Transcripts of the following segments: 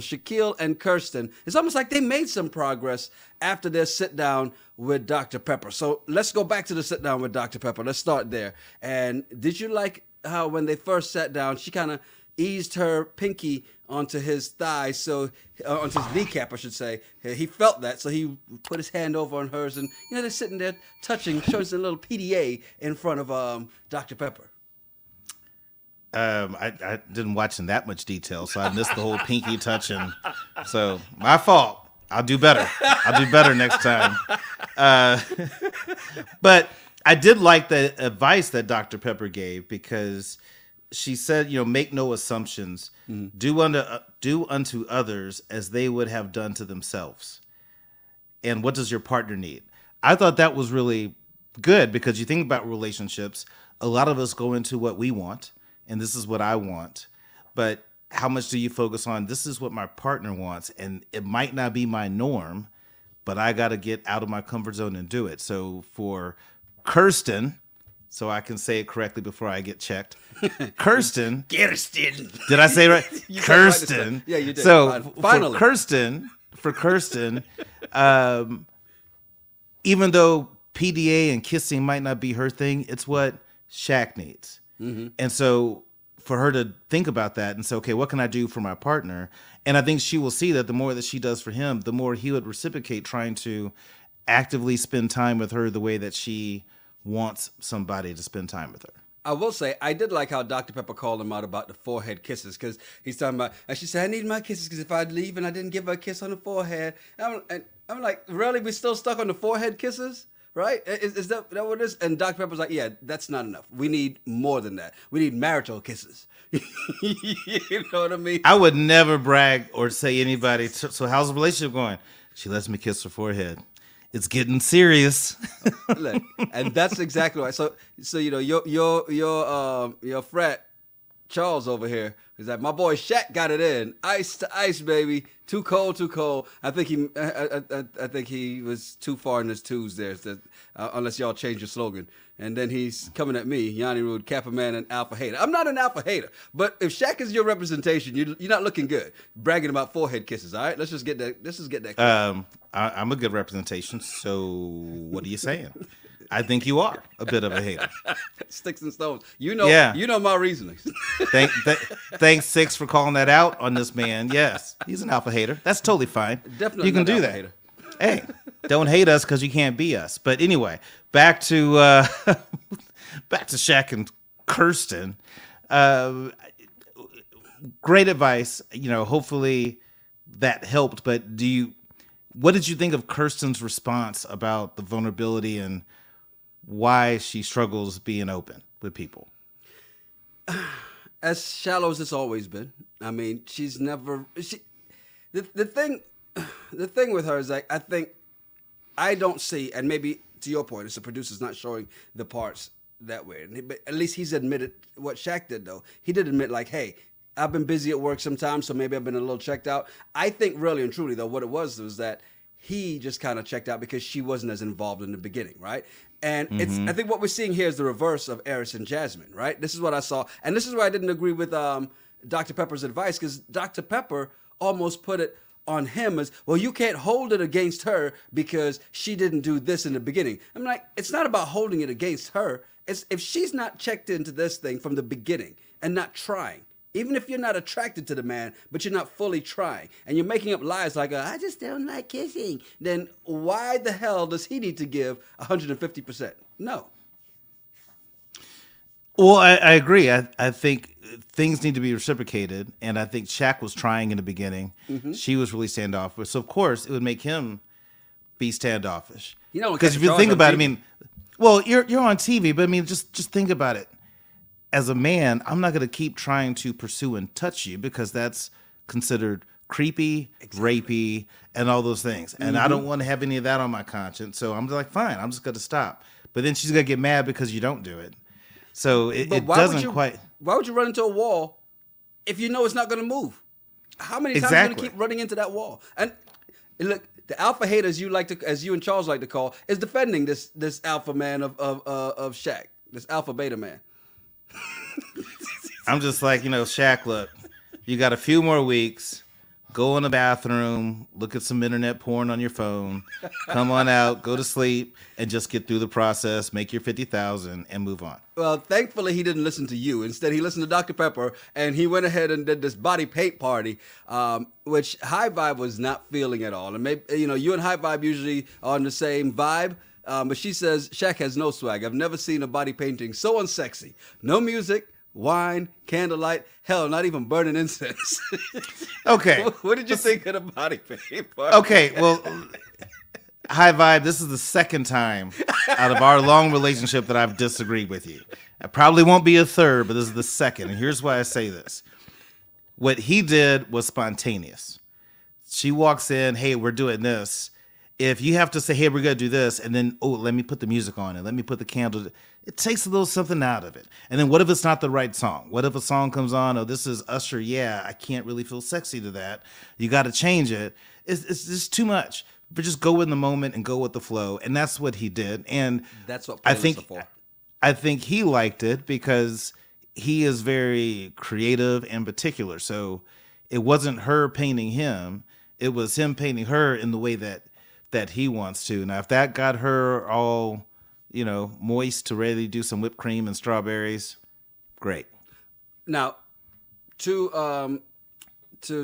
Shaquille and Kirsten, it's almost like they made some progress after their sit down with Dr. Pepper. So let's go back to the sit down with Dr. Pepper. Let's start there. And did you like how when they first sat down, she kind of eased her pinky onto his thigh, so onto his kneecap, I should say. He felt that, so he put his hand over on hers, and they're sitting there touching, showing us a little PDA in front of Dr. Pepper. I didn't watch in that much detail, so I missed the whole pinky touching. So my fault. I'll do better. I'll do better next time. But I did like the advice that Dr. Pepper gave, because she said, make no assumptions. Mm-hmm. Do unto others as they would have done to themselves. And what does your partner need? I thought that was really good, because you think about relationships, a lot of us go into what we want. And this is what I want, but how much do you focus on this is what my partner wants? And it might not be my norm, but I got to get out of my comfort zone and do it. So for Kirsten, so I can say it correctly before I get checked. Kirsten. Did I say it right? Kirsten. Yeah, you did. So finally. For Kirsten, even though PDA and kissing might not be her thing, it's what Shaq needs. Mm-hmm. And so for her to think about that and say, okay, what can I do for my partner? And I think she will see that the more that she does for him, the more he would reciprocate, trying to actively spend time with her the way that she wants somebody to spend time with her. I will say, I did like how Dr. Pepper called him out about the forehead kisses, because he's talking about, and she said, I need my kisses, because if I leave and I didn't give her a kiss on the forehead, and I'm like, really? We still stuck on the forehead kisses? Right? Is that what it is? And Dr. Pepper's like, yeah, that's not enough. We need more than that. We need marital kisses. You know what I mean? I would never brag or say anybody, so how's the relationship going? She lets me kiss her forehead. It's getting serious. Look, and that's exactly right. So your frat Charles over here is like, my boy Shaq got it in, ice to ice, baby. Too cold, too cold. I think he was too far in his twos there, unless y'all change your slogan. And then he's coming at me, Yanni Rude, Kappa Man, and Alpha Hater. I'm not an Alpha Hater, but if Shaq is your representation, you're not looking good. Bragging about forehead kisses, all right? Let's just get that. I'm a good representation, so what are you saying? I think you are a bit of a hater. Sticks and stones. You know my reasonings. Thanks, Six, for calling that out on this man. Yes, he's an alpha hater. That's totally fine. Definitely, you can do that. Hater. Hey, don't hate us because you can't be us. But anyway, back to Shaq and Kirsten. Great advice. Hopefully that helped. But what did you think of Kirsten's response about the vulnerability and why she struggles being open with people? As shallow as it's always been. I mean, she's never. The thing with her is, like, I think I don't see, and maybe to your point, it's the producer's not showing the parts that way. But at least he's admitted what Shaq did, though. He did admit, like, hey, I've been busy at work sometimes, so maybe I've been a little checked out. I think really and truly, though, what it was that he just kind of checked out because she wasn't as involved in the beginning, right? And I think what we're seeing here is the reverse of Eris and Jasmine, right? This is what I saw. And this is why I didn't agree with Dr. Pepper's advice, because Dr. Pepper almost put it on him as, well, you can't hold it against her because she didn't do this in the beginning. I'm like, it's not about holding it against her. It's if she's not checked into this thing from the beginning and not trying, even if you're not attracted to the man, but you're not fully trying, and you're making up lies like, I just don't like kissing, then why the hell does he need to give 150%? No. Well, I agree. I think things need to be reciprocated, and I think Shaq was trying in the beginning. Mm-hmm. She was really standoffish. So, of course, it would make him be standoffish. Because if you think about it, I mean, well, you're on TV, but I mean, just think about it. As a man, I'm not going to keep trying to pursue and touch you because that's considered creepy, rapey, and all those things. And I don't want to have any of that on my conscience. So I'm like, fine, I'm just going to stop. But then she's going to get mad because you don't do it. So it doesn't quite. Why would you run into a wall if you know it's not going to move? How many times are you going to keep running into that wall? And look, the alpha hater, as you and Charles like to call, is defending this alpha man of Shaq, this alpha beta man. I'm just like, Shaq, look, you got a few more weeks. go in the bathroom, look at some internet porn on your phone, come on out, go to sleep, and just get through the process, make your 50,000, and move on. Well, thankfully, he didn't listen to you. Instead, he listened to Dr. Pepper, and he went ahead and did this body paint party, which High Vibe was not feeling at all. And maybe, you and High Vibe usually are on the same vibe. But she says, Shaq has no swag. I've never seen a body painting so unsexy. No music, wine, candlelight, hell, not even burning incense. Okay. What did you think of the body paint party? Okay, well, High Vibe, this is the second time out of our long relationship that I've disagreed with you. I probably won't be a third, but this is the second. And here's why I say this. What he did was spontaneous. She walks in, hey, we're doing this. If you have to say, hey, we're going to do this, and then, oh, let me put the music on and let me put the candle, it takes a little something out of it. And then what if it's not the right song? What if a song comes on, oh, this is Usher, yeah, I can't really feel sexy to that. You got to change it. It's just too much. But just go in the moment and go with the flow. And that's what he did. And that's what I think he liked it because he is very creative and particular. So it wasn't her painting him. It was him painting her in the way that he wants to. Now, if that got her all, moist to ready to do some whipped cream and strawberries, great. Now, to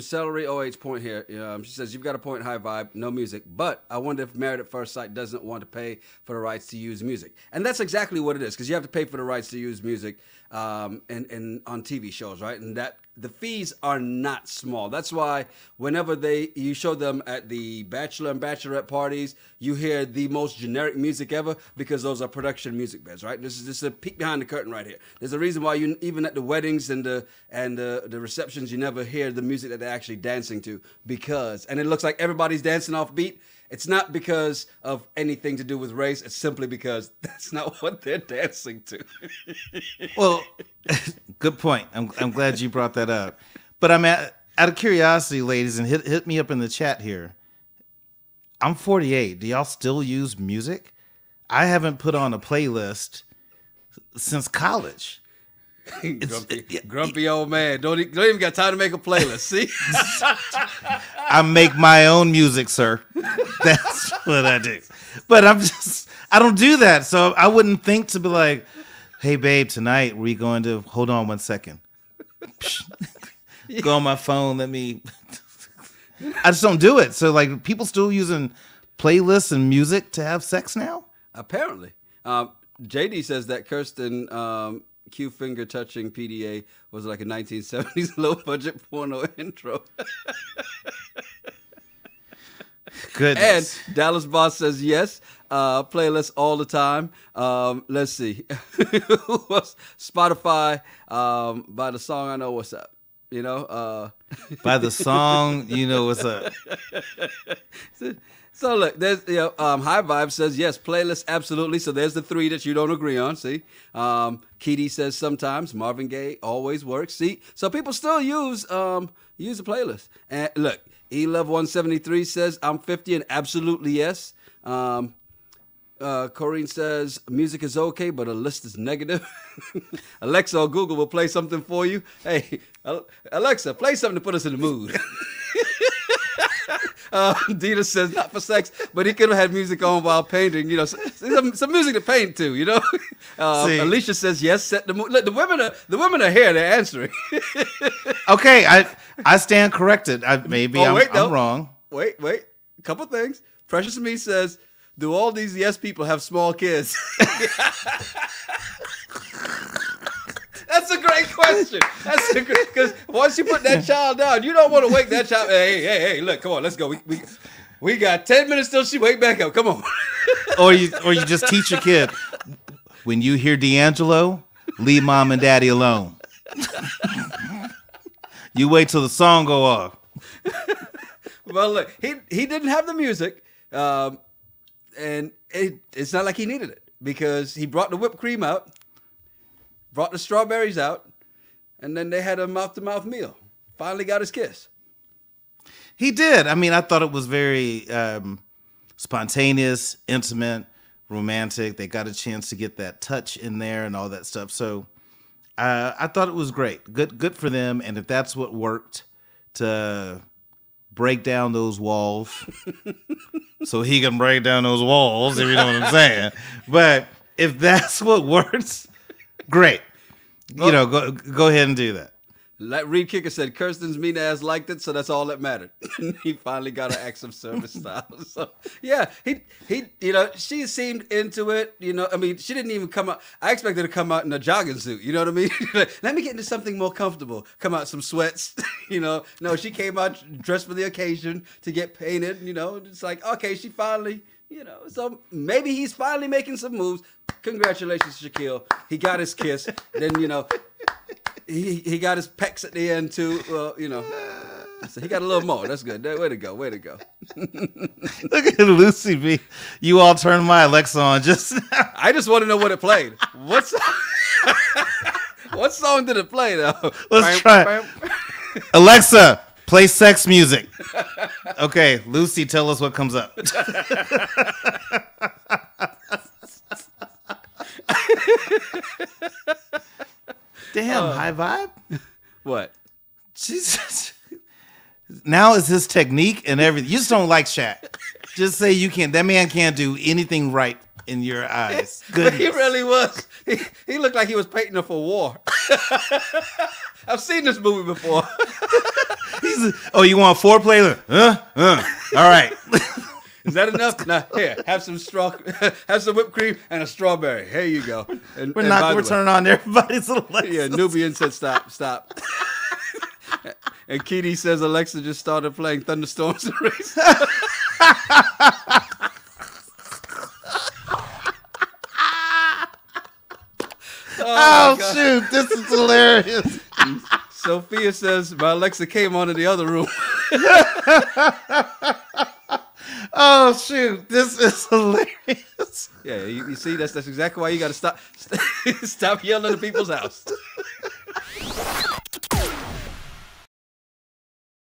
Celery OH's point here, she says, you've got a point, High Vibe, no music. But I wonder if Married at First Sight doesn't want to pay for the rights to use music. And that's exactly what it is, because you have to pay for the rights to use music and on TV shows, right? And that the fees are not small. That's why whenever you show them at the Bachelor and Bachelorette parties, you hear the most generic music ever because those are production music beds, right? This is a peek behind the curtain right here. There's a reason why you even at the weddings and the receptions, you never hear the music that they're actually dancing to and it looks like everybody's dancing off beat. It's not because of anything to do with race. It's simply because that's not what they're dancing to. Well, good point. I'm glad you brought that up. But I'm out of curiosity, ladies, and hit me up in the chat here. I'm 48. Do y'all still use music? I haven't put on a playlist since college. Grumpy old man. Don't even got time to make a playlist. See? I make my own music, sir. That's what I do. But I don't do that. So I wouldn't think to be like, hey, babe, tonight we going to, hold on 1 second. Go on my phone. I just don't do it. So like people still using playlists and music to have sex now? Apparently. JD says that Kirsten Q finger touching PDA was like a 1970s low budget porno intro. Goodness. And Dallas Boss says yes. Playlist all the time. Let's see. Spotify by the song I Know What's Up. By the song you know what's up. So look, there's High Vibe says yes, playlist absolutely. So there's the three that you don't agree on. See, Keedy says sometimes. Marvin Gaye always works. See, so people still use a playlist. And look, eLove173 says I'm 50 and absolutely yes. Corrine says music is okay, but a list is negative. Alexa or Google will play something for you. Hey, Alexa, play something to put us in the mood. Dita says not for sex, but he could have had music on while painting. Some music to paint to. Alicia says yes. Set the mood. Look, the women are here. They're answering. Okay, I stand corrected. I'm wrong. Wait. A couple things. Precious Me says, do all these yes people have small kids? That's a great question. Because once you put that child down, you don't want to wake that child. Hey, look, come on, let's go. We got 10 minutes till she wake back up. Come on. Or you just teach your kid, when you hear D'Angelo, leave mom and daddy alone. You wait till the song go off. Well, look, he didn't have the music, and it's not like he needed it because he brought the whipped cream out. Brought the strawberries out, and then they had a mouth-to-mouth meal. Finally got his kiss. He did. I mean, I thought it was very spontaneous, intimate, romantic. They got a chance to get that touch in there and all that stuff. So I thought it was great. Good for them. And if that's what worked to break down those walls so he can break down those walls, if you know what I'm saying. But if that's what works, great. You know, go ahead and do that. Like Reed Kicker said, Kirsten's mean ass liked it, so that's all that mattered. He finally got an acts of service style. So yeah, he, you know, she seemed into it. You know, I mean, she didn't even come out. I expected her to come out in a jogging suit. You know what I mean? Like, let me get into something more comfortable. Come out some sweats. You know, no, she came out dressed for the occasion to get painted. You know, it's like, okay, she finally, you know, so maybe he's finally making some moves. Congratulations, Shaquille. He got his kiss. Then, you know, he got his pecs at the end too. Well, you know, so he got a little more. That's good. Way to go. Way to go. Look at Lucy B. You all turned my Alexa on just now. I just want to know what it played. What song did it play though? Let's try. Alexa, play sex music. Okay, Lucy, tell us what comes up. Damn, high vibe. What? Jesus. Now it's his technique and everything. You just don't like Shaq. Just say you can't. That man can't do anything right in your eyes. Goodness. He really was. He looked like he was painting her for war. I've seen this movie before. Oh, you want foreplay? All right. Is that enough? Now here, have some whipped cream and a strawberry. Here you go. And, we're not going to turn on everybody's Alexa. Yeah, Nubian said stop. And Keedy says Alexa just started playing Thunderstorms and Race. Oh shoot, this is hilarious. Sophia says my Alexa came on in the other room. Oh shoot, this is hilarious. Yeah, you see, that's exactly why you got to stop yelling at people's house.